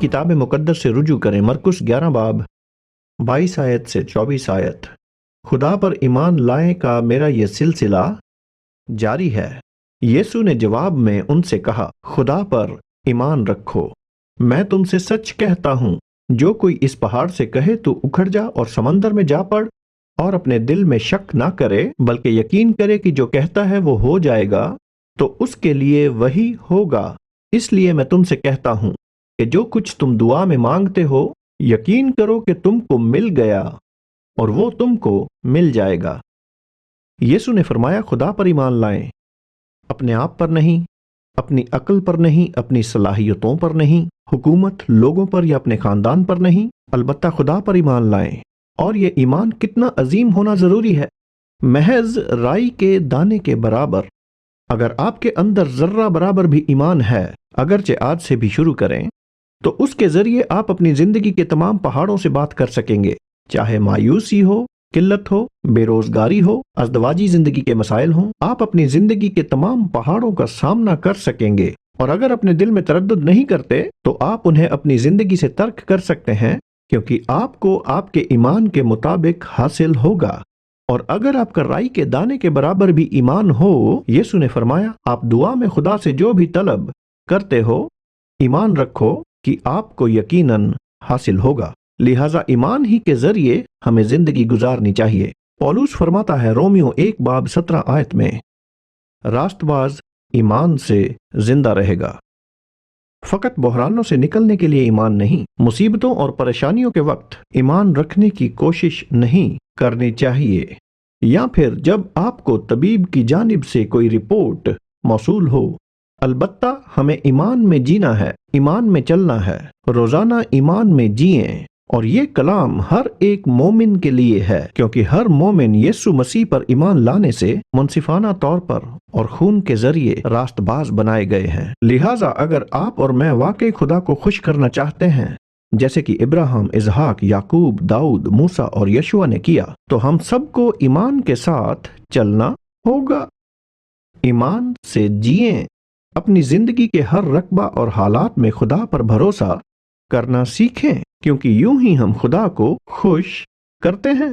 کتاب مقدس سے رجوع کریں۔ مرکس 11 باب 22 آیت سے 24 آیت۔ خدا پر ایمان لائیں کا میرا یہ سلسلہ جاری ہے۔ یسوع نے جواب میں ان سے کہا، خدا پر ایمان رکھو۔ میں تم سے سچ کہتا ہوں، جو کوئی اس پہاڑ سے کہے تو اکھڑ جا اور سمندر میں جا پڑ، اور اپنے دل میں شک نہ کرے بلکہ یقین کرے کہ جو کہتا ہے وہ ہو جائے گا، تو اس کے لیے وہی ہوگا۔ اس لیے میں تم سے کہتا ہوں کہ جو کچھ تم دعا میں مانگتے ہو، یقین کرو کہ تم کو مل گیا اور وہ تم کو مل جائے گا۔ یسوع نے فرمایا، خدا پر ایمان لائیں، اپنے آپ پر نہیں، اپنی عقل پر نہیں، اپنی صلاحیتوں پر نہیں، حکومت، لوگوں پر یا اپنے خاندان پر نہیں، البتہ خدا پر ایمان لائیں۔ اور یہ ایمان کتنا عظیم ہونا ضروری ہے۔ محض رائی کے دانے کے برابر، اگر آپ کے اندر ذرہ برابر بھی ایمان ہے، اگرچہ آج سے بھی شروع کریں، تو اس کے ذریعے آپ اپنی زندگی کے تمام پہاڑوں سے بات کر سکیں گے، چاہے مایوسی ہو، قلت ہو، بے روزگاری ہو، ازدواجی زندگی کے مسائل ہوں، آپ اپنی زندگی کے تمام پہاڑوں کا سامنا کر سکیں گے۔ اور اگر اپنے دل میں تردد نہیں کرتے تو آپ انہیں اپنی زندگی سے ترک کر سکتے ہیں، کیونکہ آپ کو آپ کے ایمان کے مطابق حاصل ہوگا۔ اور اگر آپ کا رائی کے دانے کے برابر بھی ایمان ہو، یسوع نے فرمایا، آپ دعا میں خدا سے جو بھی طلب کرتے ہو، ایمان رکھو کہ آپ کو یقیناً حاصل ہوگا۔ لہٰذا ایمان ہی کے ذریعے ہمیں زندگی گزارنی چاہیے۔ پولس فرماتا ہے رومیو 1 باب 17 آیت میں، راست باز ایمان سے زندہ رہے گا۔ فقط بحرانوں سے نکلنے کے لیے ایمان نہیں، مصیبتوں اور پریشانیوں کے وقت ایمان رکھنے کی کوشش نہیں کرنی چاہیے، یا پھر جب آپ کو طبیب کی جانب سے کوئی رپورٹ موصول ہو۔ البتہ ہمیں ایمان میں جینا ہے، ایمان میں چلنا ہے، روزانہ ایمان میں جئیں۔ اور یہ کلام ہر ایک مومن کے لیے ہے، کیونکہ ہر مومن یسوع مسیح پر ایمان لانے سے منصفانہ طور پر اور خون کے ذریعے راست باز بنائے گئے ہیں۔ لہٰذا اگر آپ اور میں واقعی خدا کو خوش کرنا چاہتے ہیں، جیسے کہ ابراہیم، اسحاق، یعقوب، داؤد، موسیٰ اور یشوع نے کیا، تو ہم سب کو ایمان کے ساتھ چلنا ہوگا۔ ایمان سے جئیں، اپنی زندگی کے ہر رقبہ اور حالات میں خدا پر بھروسہ کرنا سیکھیں، کیونکہ یوں ہی ہم خدا کو خوش کرتے ہیں۔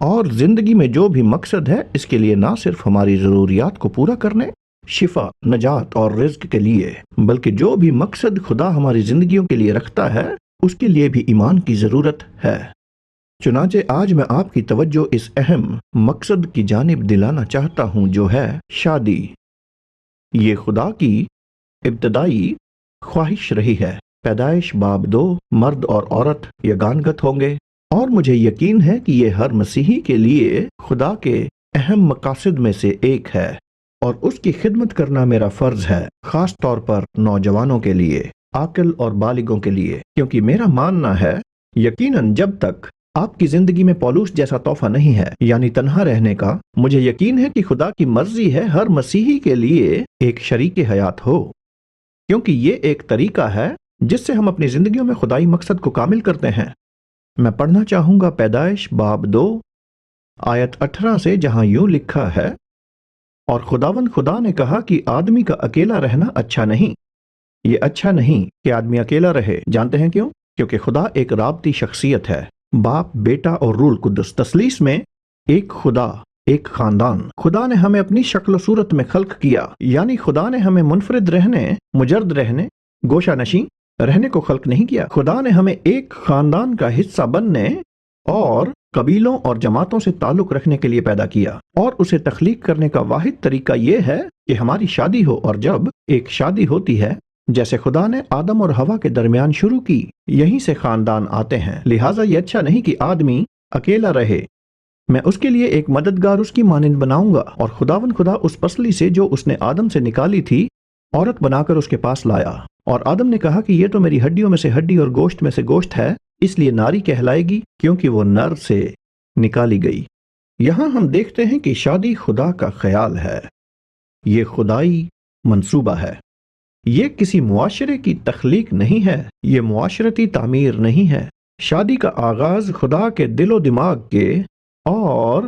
اور زندگی میں جو بھی مقصد ہے، اس کے لیے نہ صرف ہماری ضروریات کو پورا کرنے، شفا، نجات اور رزق کے لیے، بلکہ جو بھی مقصد خدا ہماری زندگیوں کے لیے رکھتا ہے، اس کے لیے بھی ایمان کی ضرورت ہے۔ چنانچہ آج میں آپ کی توجہ اس اہم مقصد کی جانب دلانا چاہتا ہوں، جو ہے شادی۔ یہ خدا کی ابتدائی خواہش رہی ہے۔ پیدائش باب 2، مرد اور عورت یگانگت ہوں گے، اور مجھے یقین ہے کہ یہ ہر مسیحی کے لیے خدا کے اہم مقاصد میں سے ایک ہے، اور اس کی خدمت کرنا میرا فرض ہے، خاص طور پر نوجوانوں کے لیے، عاقل اور بالغوں کے لیے، کیونکہ میرا ماننا ہے، یقیناً جب تک آپ کی زندگی میں پولوس جیسا تحفہ نہیں ہے، یعنی تنہا رہنے کا، مجھے یقین ہے کہ خدا کی مرضی ہے ہر مسیحی کے لیے ایک شریک حیات ہو، کیونکہ یہ ایک طریقہ ہے جس سے ہم اپنی زندگیوں میں خدائی مقصد کو کامل کرتے ہیں۔ میں پڑھنا چاہوں گا پیدائش باب 2 آیت 18 سے، جہاں یوں لکھا ہے، اور خداوند خدا نے کہا کہ آدمی کا اکیلا رہنا اچھا نہیں۔ یہ اچھا نہیں کہ آدمی اکیلا رہے۔ جانتے ہیں کیوں؟ کیونکہ خدا ایک رابطی شخصیت ہے، باپ، بیٹا اور روح القدس۔ تثلیث میں ایک خدا، ایک خاندان۔ خدا نے ہمیں اپنی شکل و صورت میں خلق کیا، یعنی خدا نے ہمیں منفرد رہنے، مجرد رہنے، گوشہ نشین رہنے کو خلق نہیں کیا۔ خدا نے ہمیں ایک خاندان کا حصہ بننے اور قبیلوں اور جماعتوں سے تعلق رکھنے کے لیے پیدا کیا، اور اسے تخلیق کرنے کا واحد طریقہ یہ ہے کہ ہماری شادی ہو۔ اور جب ایک شادی ہوتی ہے، جیسے خدا نے آدم اور حوا کے درمیان شروع کی، یہیں سے خاندان آتے ہیں۔ لہٰذا یہ اچھا نہیں کہ آدمی اکیلا رہے۔ میں اس کے لیے ایک مددگار اس کی مانند بناؤں گا۔ اور خداوند خدا اس پسلی سے جو اس نے آدم سے نکالی تھی، عورت بنا کر اس کے پاس لایا، اور آدم نے کہا کہ یہ تو میری ہڈیوں میں سے ہڈی اور گوشت میں سے گوشت ہے، اس لیے ناری کہلائے گی، کیونکہ وہ نر سے نکالی گئی۔ یہاں ہم دیکھتے ہیں کہ شادی خدا کا خیال ہے، یہ خدائی منصوبہ ہے۔ یہ کسی معاشرے کی تخلیق نہیں ہے، یہ معاشرتی تعمیر نہیں ہے۔ شادی کا آغاز خدا کے دل و دماغ کے اور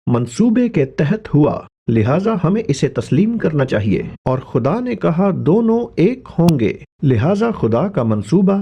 منصوبے کے تحت ہوا، لہٰذا ہمیں اسے تسلیم کرنا چاہیے۔ اور خدا نے کہا دونوں ایک ہوں گے، لہٰذا خدا کا منصوبہ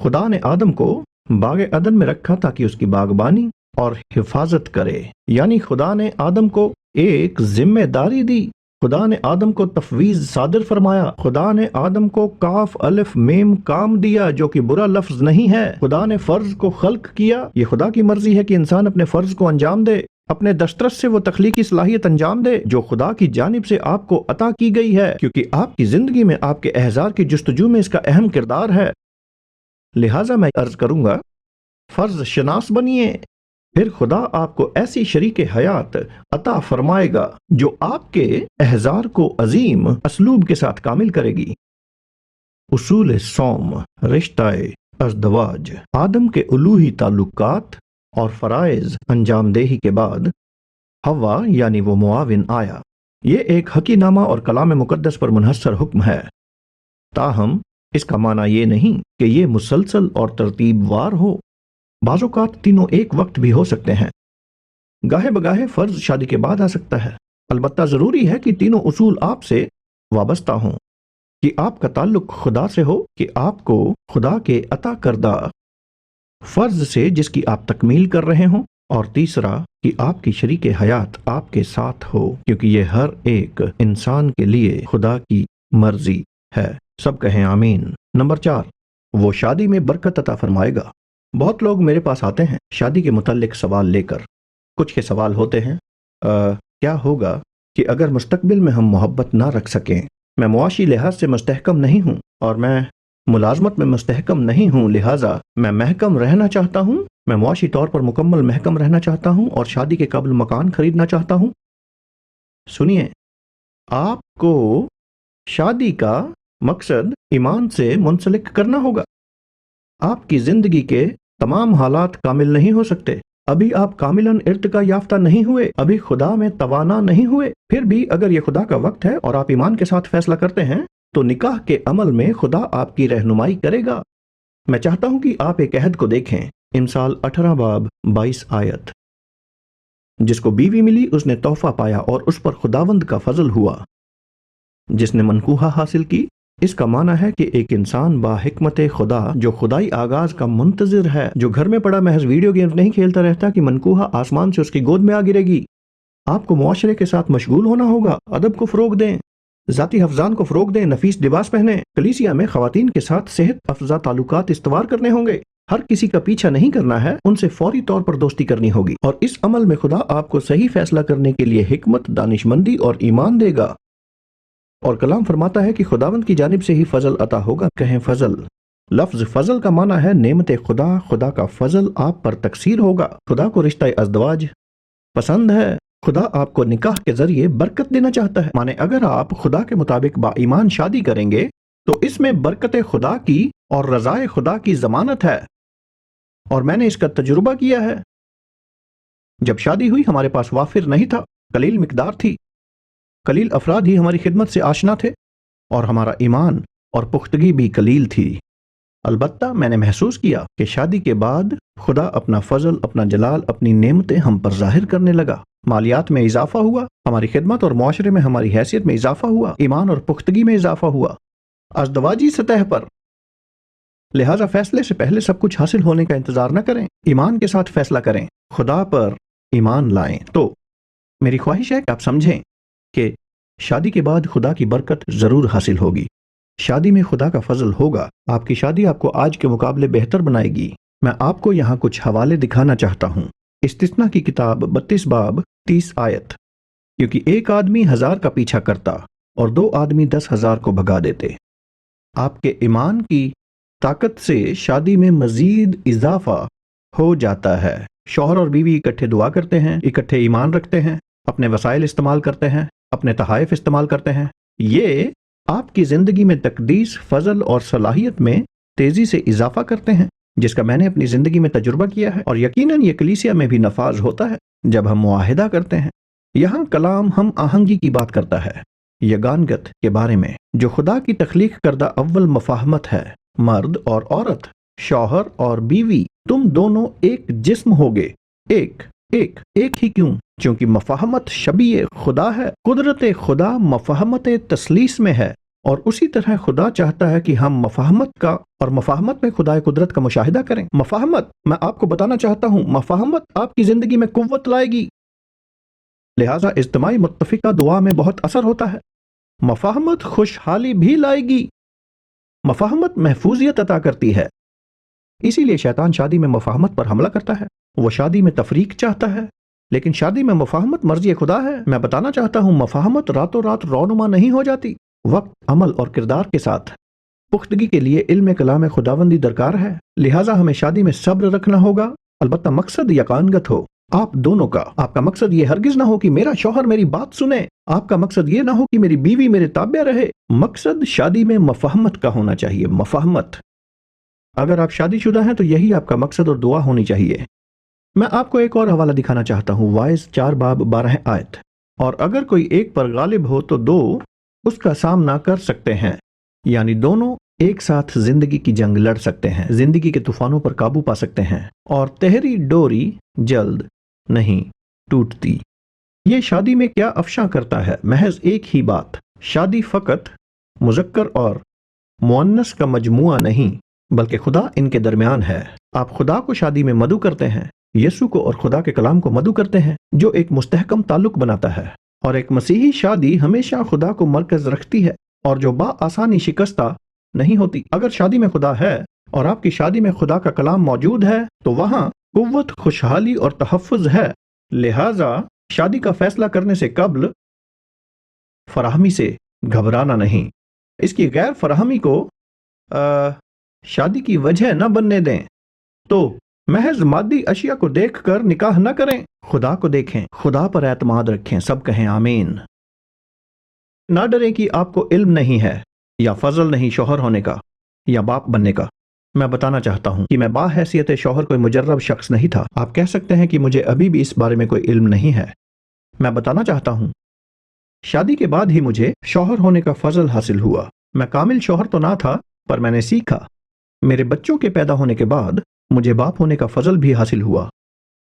خدا نے آدم کو باغ عدن میں رکھا تاکہ اس کی باغبانی اور حفاظت کرے، یعنی خدا نے آدم کو ایک ذمہ داری دی۔ خدا نے آدم کو تفویض صادر فرمایا۔ خدا نے آدم کو کاف الف میم کام دیا، جو کہ برا لفظ نہیں ہے۔ خدا نے فرض کو خلق کیا۔ یہ خدا کی مرضی ہے کہ انسان اپنے فرض کو انجام دے، اپنے دسترس سے وہ تخلیقی صلاحیت انجام دے جو خدا کی جانب سے آپ کو عطا کی گئی ہے، کیونکہ آپ کی زندگی میں آپ کے احزار کی جستجو میں اس کا اہم کردار ہے۔ لہٰذا میں عرض کروں گا، فرض شناس بنیے، پھر خدا آپ کو ایسی شریک حیات عطا فرمائے گا جو آپ کے احزار کو عظیم اسلوب کے ساتھ کامل کرے گی۔ اصول صوم، رشتہ ازدواج، آدم کے الوہی تعلقات اور فرائض انجام دہی کے بعد حوا یعنی وہ معاون آیا۔ یہ ایک حقی نامہ اور کلام مقدس پر منحصر حکم ہے، تاہم اس کا معنی یہ نہیں کہ یہ مسلسل اور ترتیب وار ہو۔ بعض اوقات تینوں ایک وقت بھی ہو سکتے ہیں۔ گاہے بگاہے فرض شادی کے بعد آ سکتا ہے، البتہ ضروری ہے کہ تینوں اصول آپ سے وابستہ ہوں، کہ آپ کا تعلق خدا سے ہو، کہ آپ کو خدا کے عطا کردہ فرض سے جس کی آپ تکمیل کر رہے ہوں، اور تیسرا کہ آپ کی شریک حیات آپ کے ساتھ ہو، کیونکہ یہ ہر ایک انسان کے لیے خدا کی مرضی ہے۔ سب کہیں آمین۔ نمبر 4، وہ شادی میں برکت عطا فرمائے گا۔ بہت لوگ میرے پاس آتے ہیں شادی کے متعلق سوال لے کر۔ کچھ کے سوال ہوتے ہیں کیا ہوگا کہ اگر مستقبل میں ہم محبت نہ رکھ سکیں؟ میں معاشی لحاظ سے مستحکم نہیں ہوں اور میں ملازمت میں مستحکم نہیں ہوں، لہٰذا میں محکم رہنا چاہتا ہوں، میں معاشی طور پر مکمل محکم رہنا چاہتا ہوں اور شادی کے قبل مکان خریدنا چاہتا ہوں۔ سنیے، آپ کو شادی کا مقصد ایمان سے منسلک کرنا ہوگا۔ آپ کی زندگی کے تمام حالات کامل نہیں ہو سکتے، ابھی آپ کاملاً ارتقا یافتہ نہیں ہوئے، ابھی خدا میں توانا نہیں ہوئے، پھر بھی اگر یہ خدا کا وقت ہے اور آپ ایمان کے ساتھ فیصلہ کرتے ہیں تو نکاح کے عمل میں خدا آپ کی رہنمائی کرے گا۔ میں چاہتا ہوں کہ آپ ایک عہد کو دیکھیں، امثال 18 باب 22 آیت۔ جس کو بیوی ملی اس نے تحفہ پایا اور اس پر خداوند کا فضل ہوا۔ جس نے منکوحہ حاصل کی، اس کا معنی ہے کہ ایک انسان با حکمت خدا جو خدائی آغاز کا منتظر ہے، جو گھر میں پڑا محض ویڈیو گیمز نہیں کھیلتا رہتا کہ منکوحہ آسمان سے اس کی گود میں آ گرے گی۔ آپ کو معاشرے کے ساتھ مشغول ہونا ہوگا، ادب کو فروغ دیں، ذاتی حفظان کو فروغ دیں، نفیس لباس پہنیں، کلیسیا میں خواتین کے ساتھ صحت افزا تعلقات استوار کرنے ہوں گے، ہر کسی کا پیچھا نہیں کرنا ہے، ان سے فوری طور پر دوستی کرنی ہوگی، اور اس عمل میں خدا آپ کو صحیح فیصلہ کرنے کے لیے حکمت، دانشمندی اور ایمان دے گا۔ اور کلام فرماتا ہے کہ خداوند کی جانب سے ہی فضل عطا ہوگا۔ کہیں فضل، لفظ فضل کا معنی ہے نعمت خدا، خدا کا فضل آپ پر تکثیر ہوگا۔ خدا کو رشتہ ازدواج پسند ہے، خدا آپ کو نکاح کے ذریعے برکت دینا چاہتا ہے، مانے اگر آپ خدا کے مطابق با ایمان شادی کریں گے تو اس میں برکت خدا کی اور رضائے خدا کی ضمانت ہے، اور میں نے اس کا تجربہ کیا ہے۔ جب شادی ہوئی ہمارے پاس وافر نہیں تھا، قلیل مقدار تھی، قلیل افراد ہی ہماری خدمت سے آشنا تھے، اور ہمارا ایمان اور پختگی بھی قلیل تھی۔ البتہ میں نے محسوس کیا کہ شادی کے بعد خدا اپنا فضل، اپنا جلال، اپنی نعمتیں ہم پر ظاہر کرنے لگا۔ مالیات میں اضافہ ہوا، ہماری خدمت اور معاشرے میں ہماری حیثیت میں اضافہ ہوا، ایمان اور پختگی میں اضافہ ہوا، ازدواجی سطح پر۔ لہٰذا فیصلے سے پہلے سب کچھ حاصل ہونے کا انتظار نہ کریں، ایمان کے ساتھ فیصلہ کریں، خدا پر ایمان لائیں۔ تو میری خواہش ہے کہ آپ سمجھیں کہ شادی کے بعد خدا کی برکت ضرور حاصل ہوگی، شادی میں خدا کا فضل ہوگا، آپ کی شادی آپ کو آج کے مقابلے بہتر بنائے گی۔ میں آپ کو یہاں کچھ حوالے دکھانا چاہتا ہوں۔ استثنا کی کتاب 32 باب 30 آیت، کیونکہ ایک آدمی 1000 کا پیچھا کرتا اور 2 آدمی 10,000 کو بھگا دیتے۔ آپ کے ایمان کی طاقت سے شادی میں مزید اضافہ ہو جاتا ہے۔ شوہر اور بیوی اکٹھے دعا کرتے ہیں، اکٹھے ایمان رکھتے ہیں، اپنے وسائل استعمال کرتے ہیں، اپنے تحائف استعمال کرتے ہیں۔ یہ آپ کی زندگی میں تقدیس، فضل اور صلاحیت میں تیزی سے اضافہ کرتے ہیں، جس کا میں نے اپنی زندگی میں تجربہ کیا ہے، اور یقیناً یہ کلیسیا میں بھی نفاذ ہوتا ہے جب ہم معاہدہ کرتے ہیں۔ یہاں کلام ہم آہنگی کی بات کرتا ہے، یگانگت کے بارے میں، جو خدا کی تخلیق کردہ اول مفاہمت ہے۔ مرد اور عورت، شوہر اور بیوی، تم دونوں ایک جسم ہوگے۔ ایک ہی کیوں؟ چونکہ مفاہمت شبیہ خدا ہے۔ قدرت خدا مفاہمت تثلیث میں ہے۔ اور اسی طرح خدا چاہتا ہے کہ ہم مفاہمت کا اور مفاہمت میں خدائے قدرت کا مشاہدہ کریں۔ مفاہمت، میں آپ کو بتانا چاہتا ہوں، مفاہمت آپ کی زندگی میں قوت لائے گی، لہٰذا اجتماعی متفقہ دعا میں بہت اثر ہوتا ہے۔ مفاہمت خوشحالی بھی لائے گی، مفاہمت محفوظیت عطا کرتی ہے۔ اسی لیے شیطان شادی میں مفاہمت پر حملہ کرتا ہے، وہ شادی میں تفریق چاہتا ہے، لیکن شادی میں مفاہمت مرضی خدا ہے۔ میں بتانا چاہتا ہوں، مفاہمت راتوں رات رونما نہیں ہو جاتی، وقت، عمل اور کردار کے ساتھ پختگی کے لیے علم کلام خداوندی درکار ہے، لہٰذا ہمیں شادی میں صبر رکھنا ہوگا، البتہ مقصد یکانگت ہو آپ دونوں کا۔ آپ کا مقصد یہ ہرگز نہ ہو کہ میرا شوہر میری بات سنے، آپ کا مقصد یہ نہ ہو کہ میری بیوی میرے تابع رہے۔ مقصد شادی میں مفاہمت کا ہونا چاہیے، مفاہمت۔ اگر آپ شادی شدہ ہیں تو یہی آپ کا مقصد اور دعا ہونی چاہیے۔ میں آپ کو ایک اور حوالہ دکھانا چاہتا ہوں، وائز 4 باب 12 آیت۔ اور اگر کوئی ایک پر غالب ہو تو 2 اس کا سامنا کر سکتے ہیں، یعنی دونوں ایک ساتھ زندگی کی جنگ لڑ سکتے ہیں، زندگی کے طوفانوں پر قابو پا سکتے ہیں، اور تہری ڈوری جلد نہیں ٹوٹتی۔ یہ شادی میں کیا افشاں کرتا ہے؟ محض ایک ہی بات، شادی فقط مذکر اور مؤنث کا مجموعہ نہیں بلکہ خدا ان کے درمیان ہے۔ آپ خدا کو شادی میں مدعو کرتے ہیں، یسوع کو اور خدا کے کلام کو مدعو کرتے ہیں، جو ایک مستحکم تعلق بناتا ہے، اور ایک مسیحی شادی ہمیشہ خدا کو مرکز رکھتی ہے اور جو آسانی شکستہ نہیں ہوتی۔ اگر شادی میں خدا ہے اور آپ کی شادی میں خدا کا کلام موجود ہے تو وہاں قوت، خوشحالی اور تحفظ ہے، لہٰذا شادی کا فیصلہ کرنے سے قبل فراہمی سے گھبرانا نہیں، اس کی غیر فراہمی کو شادی کی وجہ نہ بننے دیں۔ تو محض مادی اشیاء کو دیکھ کر نکاح نہ کریں، خدا کو دیکھیں، خدا پر اعتماد رکھیں، سب کہیں آمین۔ نہ ڈریں کہ آپ کو علم نہیں ہے یا فضل نہیں شوہر ہونے کا یا باپ بننے کا۔ میں بتانا چاہتا ہوں کہ میں باحیثیت شوہر کوئی مجرب شخص نہیں تھا۔ آپ کہہ سکتے ہیں کہ مجھے ابھی بھی اس بارے میں کوئی علم نہیں ہے۔ میں بتانا چاہتا ہوں، شادی کے بعد ہی مجھے شوہر ہونے کا فضل حاصل ہوا۔ میں کامل شوہر تو نہ تھا، پر میں نے سیکھا۔ میرے بچوں کے پیدا ہونے کے بعد مجھے باپ ہونے کا فضل بھی حاصل ہوا۔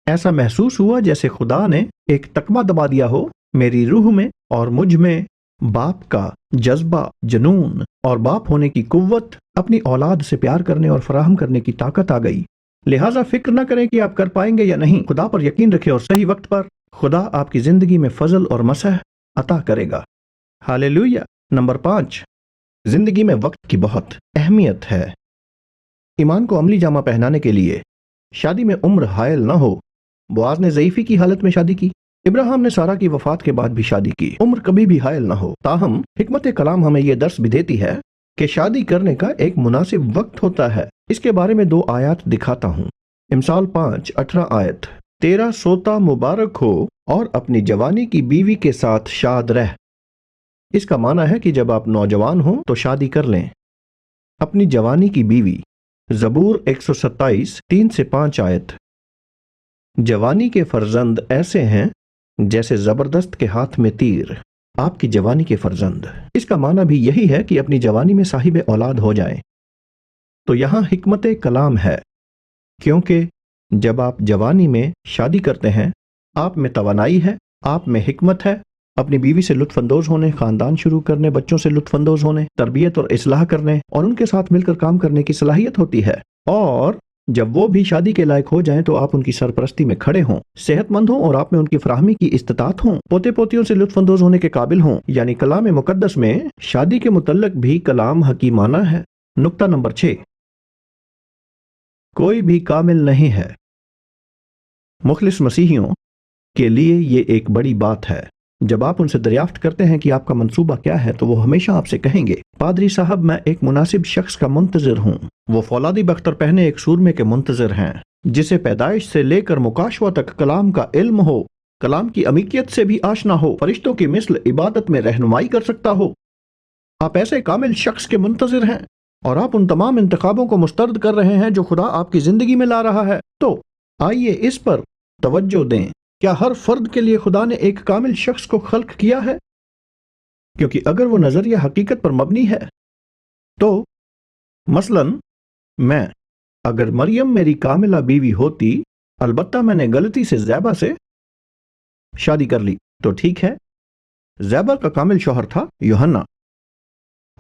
ایسا محسوس ہوا جیسے خدا نے ایک تکمہ دبا دیا ہو میری روح میں، اور مجھ میں باپ کا جذبہ، جنون اور باپ ہونے کی قوت، اپنی اولاد سے پیار کرنے اور فراہم کرنے کی طاقت آ گئی۔ لہٰذا فکر نہ کریں کہ آپ کر پائیں گے یا نہیں، خدا پر یقین رکھیں اور صحیح وقت پر خدا آپ کی زندگی میں فضل اور مسح عطا کرے گا۔ ہاللیلویہ۔ نمبر 5، زندگی میں وقت کی بہت اہمیت ہے۔ ایمان کو عملی جامہ پہنانے کے لیے شادی میں عمر حائل نہ ہو۔ بواز نے ضعیفی کی حالت میں شادی کی، ابراہیم نے سارہ کی وفات کے بعد بھی شادی کی۔ عمر کبھی بھی حائل نہ ہو، تاہم حکمت کلام ہمیں یہ درس بھی دیتی ہے کہ شادی کرنے کا ایک مناسب وقت ہوتا ہے۔ اس کے بارے میں 2 آیات دکھاتا ہوں۔ امثال 5:18 آیت، تیرا سوتا مبارک ہو اور اپنی جوانی کی بیوی کے ساتھ شاد رہ۔ اس کا معنی ہے کہ جب آپ نوجوان ہوں تو شادی کر لیں۔ اپنی جوانی کی بیوی، زبور 127:3-5 آیت، جوانی کے فرزند ایسے ہیں جیسے زبردست کے ہاتھ میں تیر۔ آپ کی جوانی کے فرزند، اس کا معنی بھی یہی ہے کہ اپنی جوانی میں صاحب اولاد ہو جائیں۔ تو یہاں حکمت کلام ہے، کیونکہ جب آپ جوانی میں شادی کرتے ہیں، آپ میں توانائی ہے، آپ میں حکمت ہے، اپنی بیوی سے لطف اندوز ہونے، خاندان شروع کرنے، بچوں سے لطف اندوز ہونے، تربیت اور اصلاح کرنے اور ان کے ساتھ مل کر کام کرنے کی صلاحیت ہوتی ہے۔ اور جب وہ بھی شادی کے لائق ہو جائیں تو آپ ان کی سرپرستی میں کھڑے ہوں، صحت مند ہوں اور آپ میں ان کی فراہمی کی استطاعت ہوں، پوتے پوتیوں سے لطف اندوز ہونے کے قابل ہوں۔ یعنی کلام مقدس میں شادی کے متعلق بھی کلام حکیمانہ ہے۔ نقطہ نمبر 6، کوئی بھی کامل نہیں ہے۔ مخلص مسیحیوں کے لیے یہ ایک بڑی بات ہے۔ جب آپ ان سے دریافت کرتے ہیں کہ آپ کا منصوبہ کیا ہے تو وہ ہمیشہ آپ سے کہیں گے، پادری صاحب میں ایک مناسب شخص کا منتظر ہوں۔ وہ فولادی بختر پہنے ایک سورمے کے منتظر ہیں جسے پیدائش سے لے کر مکاشوہ تک کلام کا علم ہو، کلام کی عمیقیت سے بھی آشنا ہو، فرشتوں کی مثل عبادت میں رہنمائی کر سکتا ہو۔ آپ ایسے کامل شخص کے منتظر ہیں اور آپ ان تمام انتخابوں کو مسترد کر رہے ہیں جو خدا آپ کی زندگی میں لا رہا ہے۔ تو آئیے اس پر توجہ دیں، کیا ہر فرد کے لیے خدا نے ایک کامل شخص کو خلق کیا ہے؟ کیونکہ اگر وہ نظریہ حقیقت پر مبنی ہے تو مثلاً اگر مریم میری کاملہ بیوی ہوتی، البتہ میں نے غلطی سے زیبا سے شادی کر لی تو ٹھیک ہے۔ زیبا کا کامل شوہر تھا یوحنا،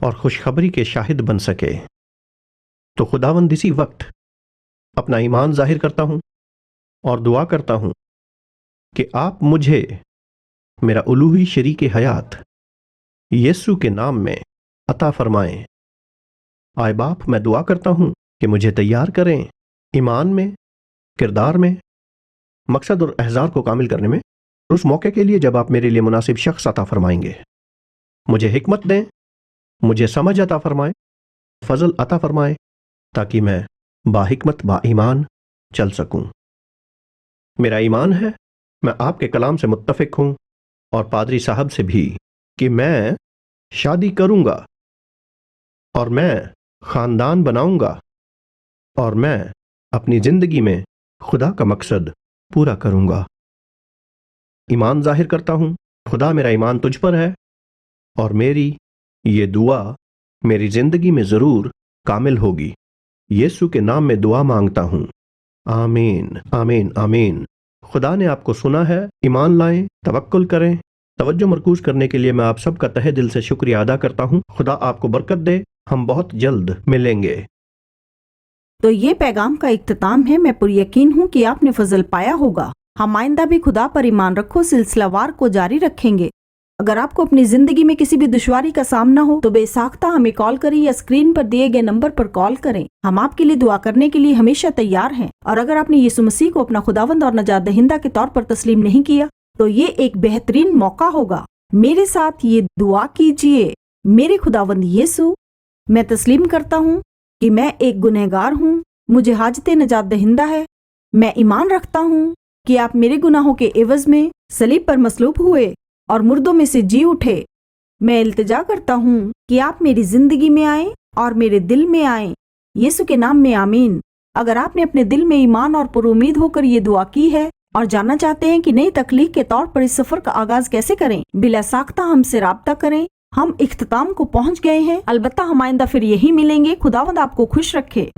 اور خوشخبری کے شاہد بن سکے۔ تو خداوند اسی وقت اپنا ایمان ظاہر کرتا ہوں اور دعا کرتا ہوں کہ آپ مجھے میرا الوہی شریک حیات یسوع کے نام میں عطا فرمائیں۔ آئے باپ، میں دعا کرتا ہوں کہ مجھے تیار کریں ایمان میں، کردار میں، مقصد اور احزار کو کامل کرنے میں، اس موقع کے لیے جب آپ میرے لیے مناسب شخص عطا فرمائیں گے۔ مجھے حکمت دیں، مجھے سمجھ عطا فرمائیں، فضل عطا فرمائیں، تاکہ میں باحکمت با ایمان چل سکوں۔ میرا ایمان ہے، میں آپ کے کلام سے متفق ہوں اور پادری صاحب سے بھی، کہ میں شادی کروں گا اور میں خاندان بناؤں گا اور میں اپنی زندگی میں خدا کا مقصد پورا کروں گا۔ ایمان ظاہر کرتا ہوں، خدا میرا ایمان تجھ پر ہے اور میری یہ دعا میری زندگی میں ضرور کامل ہوگی۔ یسوع کے نام میں دعا مانگتا ہوں، آمین آمین آمین۔ خدا نے آپ کو سنا ہے، ایمان لائیں، توکل کریں۔ توجہ مرکوز کرنے کے لیے میں آپ سب کا تہہ دل سے شکریہ ادا کرتا ہوں۔ خدا آپ کو برکت دے، ہم بہت جلد ملیں گے۔ تو یہ پیغام کا اختتام ہے۔ میں پر یقین ہوں کہ آپ نے فضل پایا ہوگا۔ ہم آئندہ بھی خدا پر ایمان رکھو سلسلہ وار کو جاری رکھیں گے۔ اگر آپ کو اپنی زندگی میں کسی بھی دشواری کا سامنا ہو تو بے ساختہ ہمیں کال کریں یا اسکرین پر دیے گئے نمبر پر کال کریں۔ ہم آپ کے لیے دعا کرنے کے لیے ہمیشہ تیار ہیں۔ اور اگر آپ نے یسوع مسیح کو اپنا خداوند اور نجات دہندہ کے طور پر تسلیم نہیں کیا تو یہ ایک بہترین موقع ہوگا۔ میرے ساتھ یہ دعا کیجئے، میرے خداوند یسوع، میں تسلیم کرتا ہوں کہ میں ایک گنہگار ہوں، مجھے حاجت نجات دہندہ ہے۔ میں ایمان رکھتا ہوں کہ آپ میرے گناہوں کے عوض میں صلیب پر مصلوب ہوئے اور مردوں میں سے جی اٹھے۔ میں التجا کرتا ہوں کہ آپ میری زندگی میں آئیں اور میرے دل میں آئیں، یسوع کے نام میں آمین۔ اگر آپ نے اپنے دل میں ایمان اور پر امید ہو کر یہ دعا کی ہے اور جاننا چاہتے ہیں کہ نئی تخلیق کے طور پر اس سفر کا آغاز کیسے کریں، بلا ساختہ ہم سے رابطہ کریں۔ ہم اختتام کو پہنچ گئے ہیں، البتہ ہم آئندہ پھر یہی ملیں گے۔ خداوند آپ کو خوش رکھے۔